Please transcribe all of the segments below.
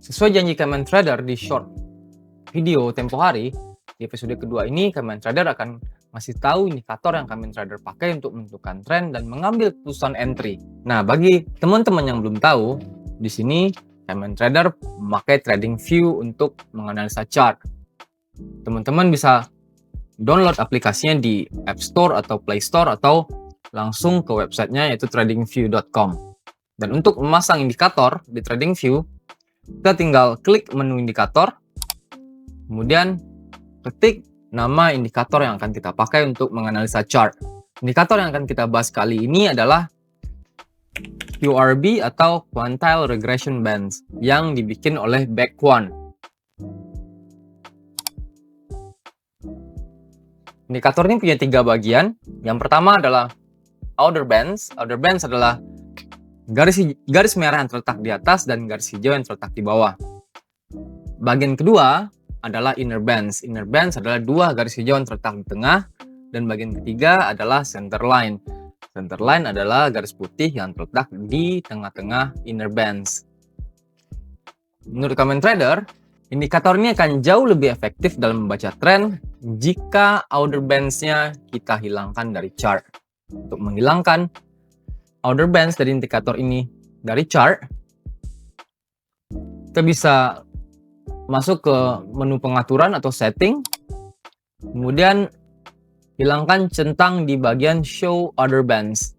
Sesuai janji Kamen Trader di short video tempo hari, di episode kedua ini Kamen Trader akan ngasih tahu indikator yang Kamen Trader pakai untuk menentukan tren dan mengambil keputusan entry. Nah, bagi teman-teman yang belum tahu, di sini Kamen Trader memakai TradingView untuk menganalisa chart. Teman-teman bisa download aplikasinya di App Store atau Play Store atau langsung ke websitenya yaitu tradingview.com. Dan untuk memasang indikator di TradingView, kita tinggal klik menu indikator, kemudian ketik nama indikator yang akan kita pakai untuk menganalisa chart. Indikator yang akan kita bahas kali ini adalah QRB atau Quantile Regression Bands yang dibikin oleh Baek-Kwon. Indikator ini punya 3 bagian. Yang pertama adalah Outer Bands. Outer Bands adalah garis merah yang terletak di atas dan garis hijau yang terletak di bawah. Bagian kedua adalah Inner Bands. Inner Bands adalah 2 garis hijau yang terletak di tengah, dan bagian ketiga adalah Center Line. Center Line adalah garis putih yang terletak di tengah-tengah Inner Bands. Menurut Kamen Trader, indikator ini akan jauh lebih efektif dalam membaca tren jika Outer Bands-nya kita hilangkan dari chart. Untuk menghilangkan Outer Bands dari indikator ini dari chart, kita bisa masuk ke menu pengaturan atau setting, kemudian hilangkan centang di bagian Show Other Bands.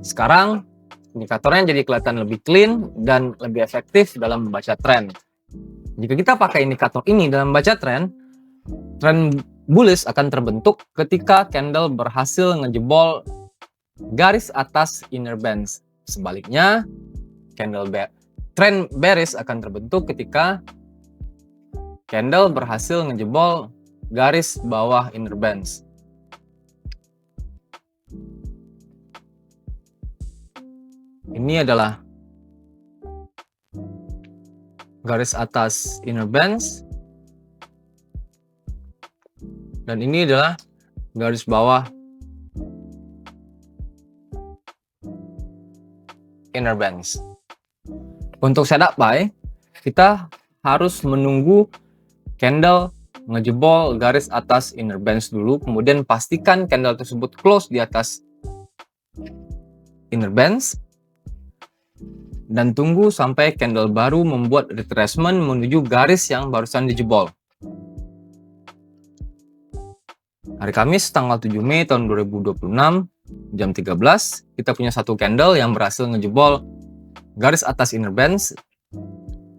Sekarang indikatornya jadi kelihatan lebih clean dan lebih efektif dalam membaca tren. Jika kita pakai indikator ini dalam membaca tren bullish akan terbentuk ketika candle berhasil ngejebol garis atas Inner Bands. Sebaliknya, tren bearish akan terbentuk ketika candle berhasil ngejebol garis bawah Inner Bands. Ini adalah garis atas Inner Bands, dan ini adalah garis bawah Inner Bands. Untuk setup buy, kita harus menunggu candle ngejebol garis atas Inner Bands dulu, kemudian pastikan candle tersebut close di atas Inner Bands, dan tunggu sampai candle baru membuat retracement menuju garis yang barusan dijebol. Hari Kamis tanggal 7 Mei tahun 2026 jam 13, kita punya satu candle yang berhasil ngejebol garis atas Inner Bands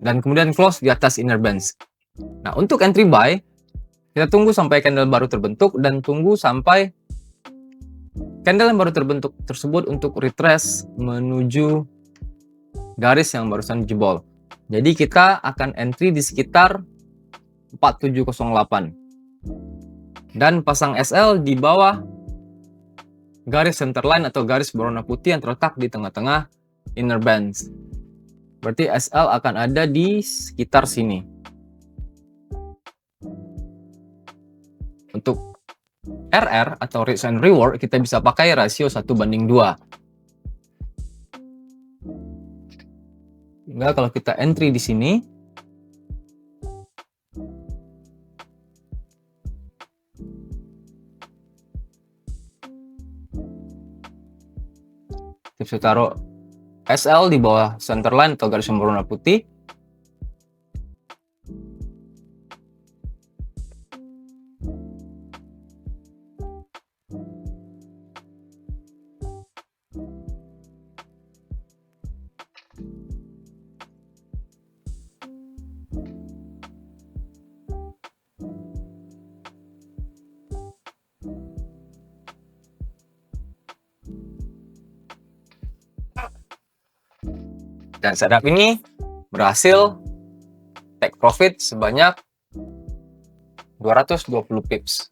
dan kemudian close di atas Inner Bands. Nah, untuk entry buy, kita tunggu sampai candle baru terbentuk dan tunggu sampai candle yang baru terbentuk tersebut untuk retrace menuju garis yang barusan dijebol. Jadi kita akan entry di sekitar 4708 dan pasang SL di bawah garis center line atau garis berwarna putih yang terletak di tengah-tengah Inner Bands. Berarti SL akan ada di sekitar sini. Untuk RR atau Risk and Reward, kita bisa pakai rasio 1:2. Enggak, kalau kita entry di sini, kita bisa taruh SL di bawah center line atau garis yang berwarna putih. Dan setup ini berhasil take profit sebanyak 220 pips.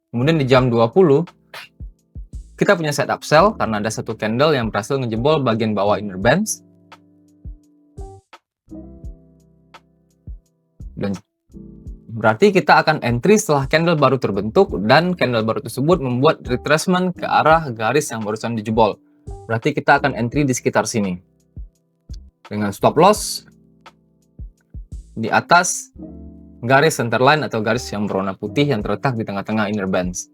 Kemudian di jam 20, kita punya setup sell karena ada satu candle yang berhasil ngejebol bagian bawah Inner Bands. Dan berarti kita akan entry setelah candle baru terbentuk dan candle baru tersebut membuat retracement ke arah garis yang barusan dijebol. Berarti kita akan entry di sekitar sini. Dengan stop loss di atas garis centerline atau garis yang berwarna putih yang terletak di tengah-tengah inner bands.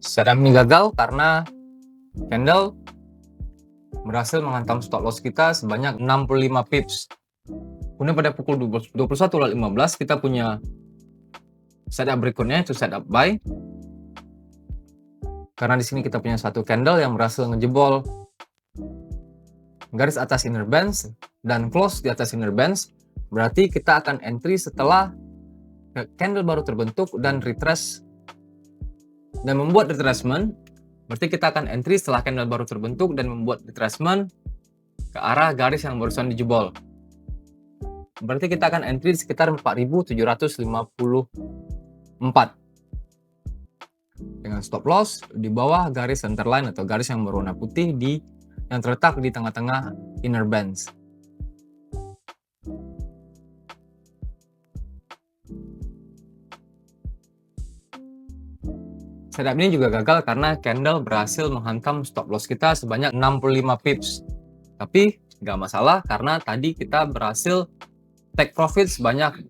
Setup ini gagal karena candle berhasil menghantam stop loss kita sebanyak 65 pips. Kemudian pada pukul 21.15 kita punya setup berikutnya, itu setup buy. Karena di sini kita punya satu candle yang berhasil ngejebol garis atas inner bands dan close di atas inner bands. Berarti kita akan entry setelah candle baru terbentuk dan retrace dan membuat retracement. Berarti kita akan entry setelah candle baru terbentuk dan membuat retracement ke arah garis yang barusan dijebol. Berarti kita akan entry di sekitar 4.754 dengan stop loss di bawah garis centerline atau garis yang berwarna putih yang terletak di tengah-tengah inner bands. Setup ini juga gagal karena candle berhasil menghantam stop loss kita sebanyak 65 pips. Tapi nggak masalah karena tadi kita berhasil take profit sebanyak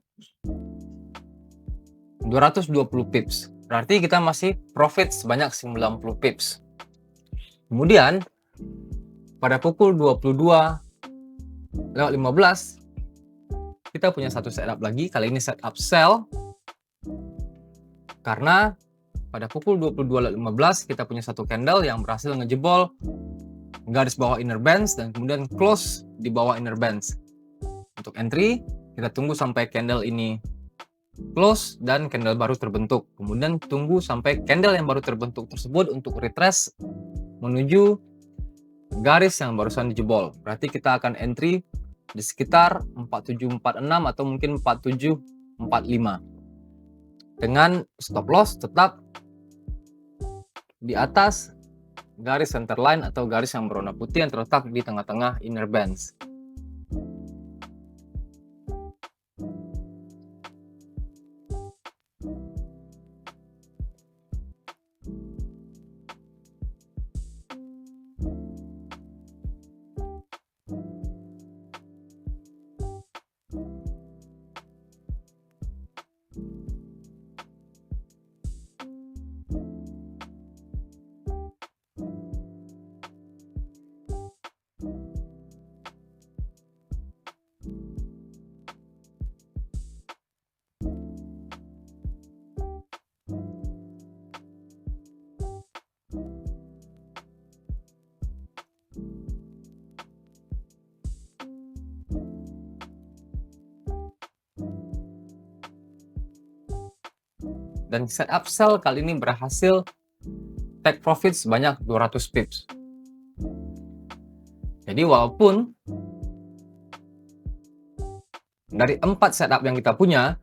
220 pips. Berarti kita masih profit sebanyak 90 pips. Kemudian pada pukul 22.15 kita punya satu setup lagi. Kali ini setup sell. Karena pada pukul 22.15 kita punya satu candle yang berhasil ngejebol garis bawah inner bands dan kemudian close di bawah inner bands. Untuk entry, kita tunggu sampai candle ini close dan candle baru terbentuk. Kemudian tunggu sampai candle yang baru terbentuk tersebut untuk retrace menuju garis yang barusan dijebol. Berarti kita akan entry di sekitar 4746 atau mungkin 4745. Dengan stop loss tetap di atas garis centerline atau garis yang berwarna putih yang terletak di tengah-tengah inner bands. Dan setup sell kali ini berhasil take profit sebanyak 200 pips. Jadi walaupun dari 4 setup yang kita punya,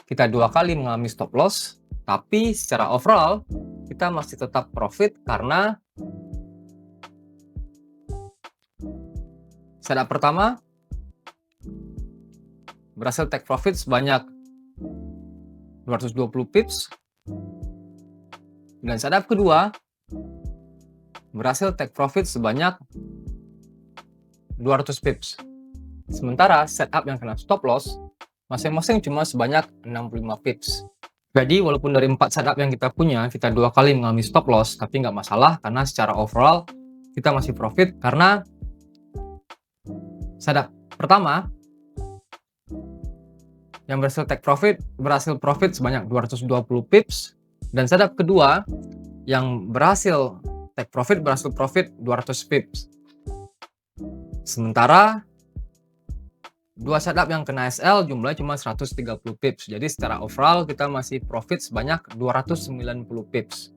kita 2 kali mengalami stop loss, tapi secara overall kita masih tetap profit karena setup pertama berhasil take profit sebanyak 220 pips, dan setup kedua berhasil take profit sebanyak 200 pips. Sementara setup yang kena stop loss masing-masing cuma sebanyak 65 pips. Jadi walaupun dari 4 setup yang kita punya, kita 2 kali mengalami stop loss, tapi nggak masalah karena secara overall kita masih profit karena setup pertama yang berhasil take profit berhasil profit sebanyak 220 pips, dan setup kedua yang berhasil take profit berhasil profit 200 pips. Sementara dua setup yang kena SL jumlahnya cuma 130 pips. Jadi secara overall kita masih profit sebanyak 290 pips.